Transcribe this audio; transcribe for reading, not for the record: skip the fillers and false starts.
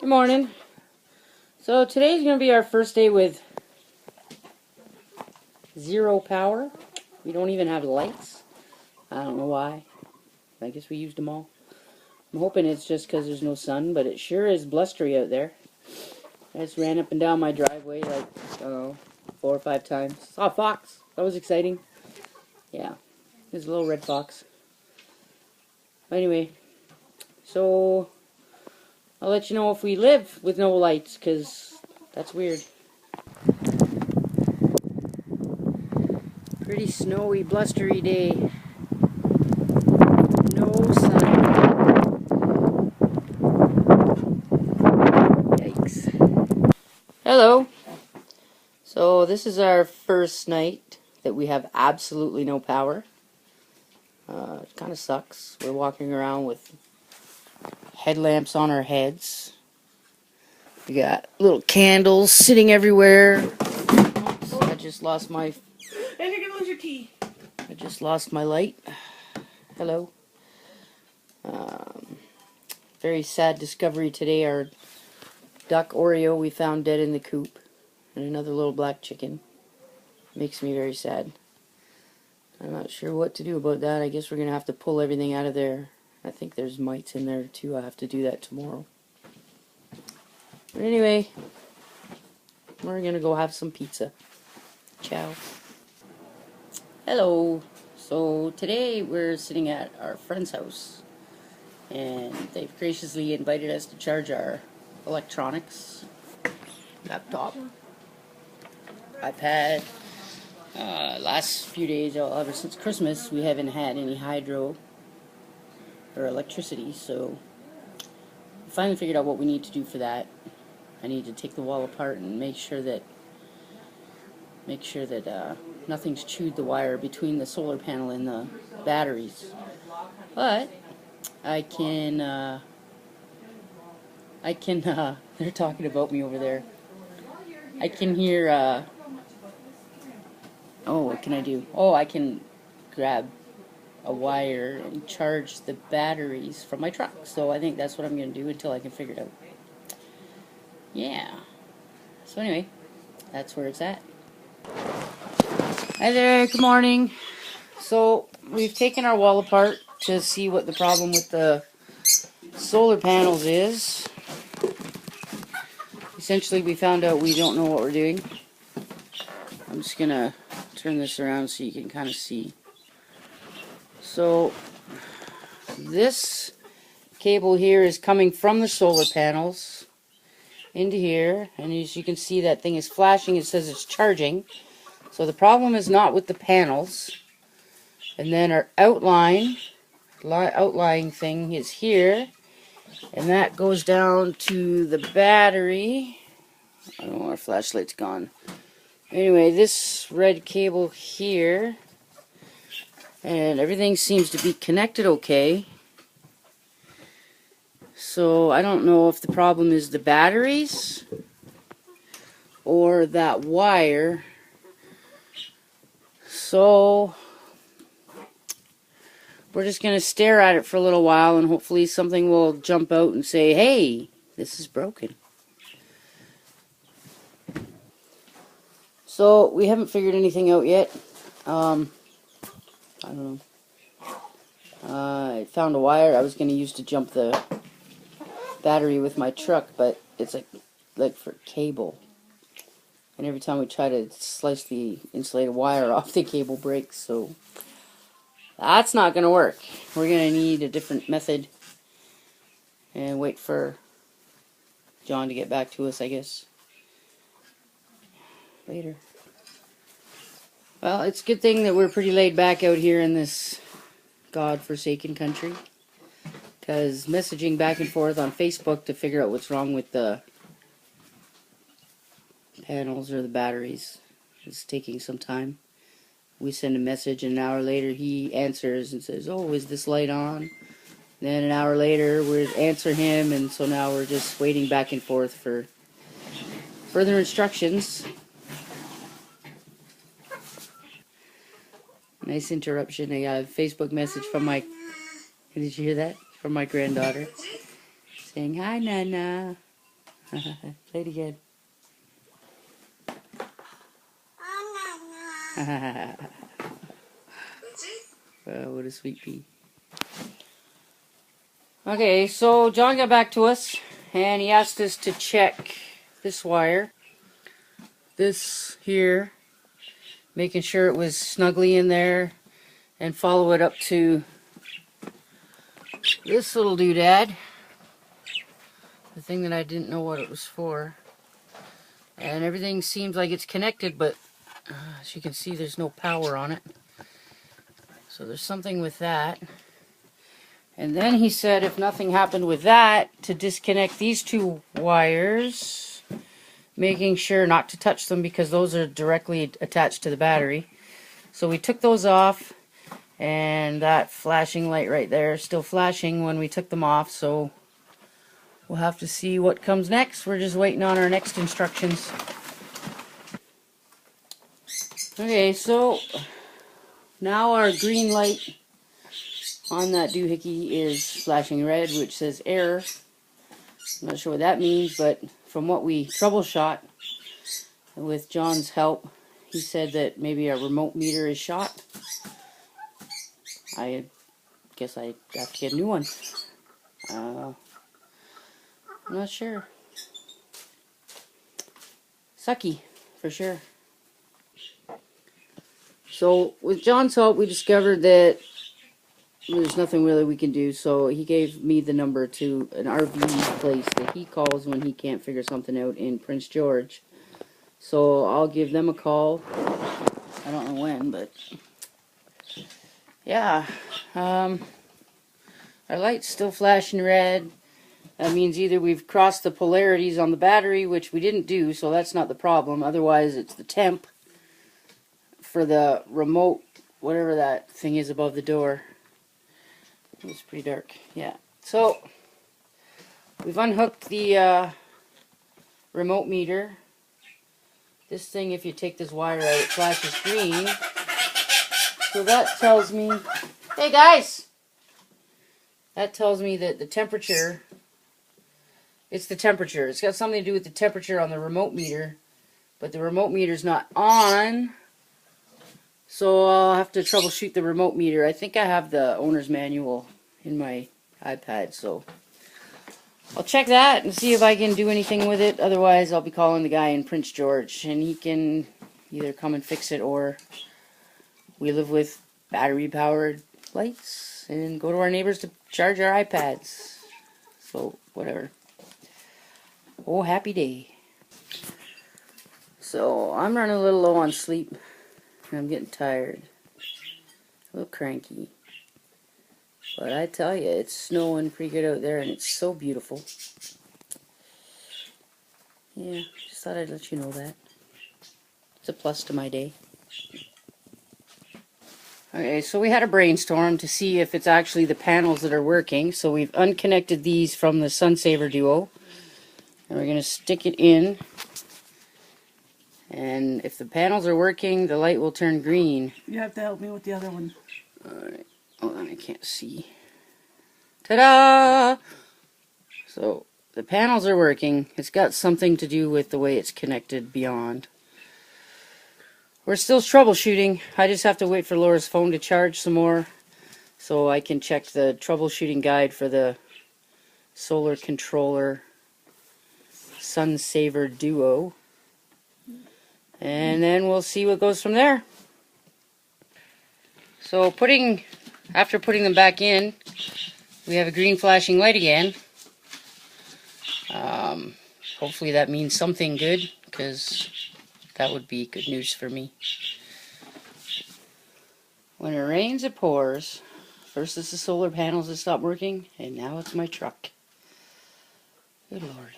Good morning. So today's going to be our first day with zero power. We don't even have lights. I don't know why. I guess we used them all. I'm hoping it's just because there's no sun, but it sure is blustery out there. I just ran up and down my driveway like, I don't know, 4 or 5 times. Saw a fox. That was exciting. Yeah, there's a little red fox. Anyway, so I'll let you know if we live with no lights, because that's weird. Pretty snowy, blustery day. No sun. Yikes. Hello. So this is our first night that we have absolutely no power. It kind of sucks. We're walking around with headlamps on our heads. We got little candles sitting everywhere. Oops, I just lost my... And you're gonna lose your tea. I just lost my light. Hello. Very sad discovery today. Our duck Oreo we found dead in the coop. And another little black chicken. Makes me very sad. I'm not sure what to do about that. I guess we're going to have to pull everything out of there. I think there's mites in there too. I have to do that tomorrow. But anyway, we're going to go have some pizza. Ciao. Hello. So today we're sitting at our friend's house. And they've graciously invited us to charge our electronics. Laptop. iPad. Last few days, ever since Christmas, we haven't had any hydro or electricity, so we finally figured out what we need to do for that. I need to take the wall apart and make sure that nothing's chewed the wire between the solar panel and the batteries. But I can they're talking about me over there. I can hear oh, what can I do? Oh, I can grab a wire and charge the batteries from my truck. So I think that's what I'm going to do until I can figure it out. Yeah. So anyway, that's where it's at. Hi there, good morning. So we've taken our wall apart to see what the problem with the solar panels is. Essentially, we found out we don't know what we're doing. I'm just going to turn this around so you can kind of see. So this cable here is coming from the solar panels into here, and as you can see, that thing is flashing. It says it's charging. So the problem is not with the panels. And then our outlying thing is here, and that goes down to the battery. I don't know, our flashlight's gone. Anyway, this red cable here, and everything seems to be connected okay. So I don't know if the problem is the batteries or that wire. So we're just going to stare at it for a little while, and hopefully something will jump out and say, hey, this is broken. So we haven't figured anything out yet. I don't know. I found a wire I was going to use to jump the battery with my truck, but it's like for cable. And every time we try to slice the insulated wire off, the cable breaks, so that's not going to work. We're going to need a different method and wait for John to get back to us, I guess. Later. Well, it's a good thing that we're pretty laid back out here in this God-forsaken country, because messaging back and forth on Facebook to figure out what's wrong with the panels or the batteries is taking some time. We send a message, and an hour later he answers and says, oh, is this light on? Then an hour later we answer him, and so now we're just waiting back and forth for further instructions. Nice interruption. I got a Facebook message from my... Did you hear that? From my granddaughter. Saying, hi, Nana. Play it again. What a sweet pea. Okay, so John got back to us and he asked us to check this wire. This here, making sure it was snugly in there, and follow it up to this little doodad, the thing that I didn't know what it was for. And everything seems like it's connected, but as you can see, there's no power on it. So there's something with that. And then he said if nothing happened with that, to disconnect these two wires, making sure not to touch them because those are directly attached to the battery. So we took those off, and that flashing light right there is still flashing when we took them off, so we'll have to see what comes next. We're just waiting on our next instructions. Okay, so now our green light on that doohickey is flashing red, which says error. I'm not sure what that means, but from what we troubleshot with John's help, he said that maybe our remote meter is shot. I guess I have to get a new one. I'm not sure. Sucky, for sure. So with John's help, we discovered that there's nothing really we can do, so he gave me the number to an RV place that he calls when he can't figure something out in Prince George. So I'll give them a call. I don't know when, but yeah. Our light's still flashing red. That means either we've crossed the polarities on the battery, which we didn't do, so that's not the problem. Otherwise, it's the temp for the remote, whatever that thing is above the door. It's pretty dark. Yeah. So we've unhooked the remote meter. This thing, if you take this wire out, it flashes green. So that tells me, hey guys! That tells me that the temperature, it's the temperature. It's got something to do with the temperature on the remote meter, but the remote meter's not on. So I'll have to troubleshoot the remote meter. I think I have the owner's manual in my iPad, so I'll check that and see if I can do anything with it. Otherwise, I'll be calling the guy in Prince George, and he can either come and fix it, or we live with battery-powered lights and go to our neighbors to charge our iPads. So, whatever. Oh, happy day. So, I'm running a little low on sleep. I'm getting tired. A little cranky. But I tell you, it's snowing pretty good out there, and it's so beautiful. Yeah, just thought I'd let you know that. It's a plus to my day. Okay, so we had a brainstorm to see if it's actually the panels that are working. So we've unconnected these from the SunSaver Duo. And we're going to stick it in. And if the panels are working, the light will turn green. You have to help me with the other one. Alright, hold on, I can't see. Ta-da! So, the panels are working. It's got something to do with the way it's connected beyond. We're still troubleshooting. I just have to wait for Laura's phone to charge some more so I can check the troubleshooting guide for the solar controller SunSaver Duo. And then we'll see what goes from there. So after putting them back in, we have a green flashing light again. Hopefully that means something good, because that would be good news for me. When it rains, it pours. First it's the solar panels that stop working, and now it's my truck. Good Lord.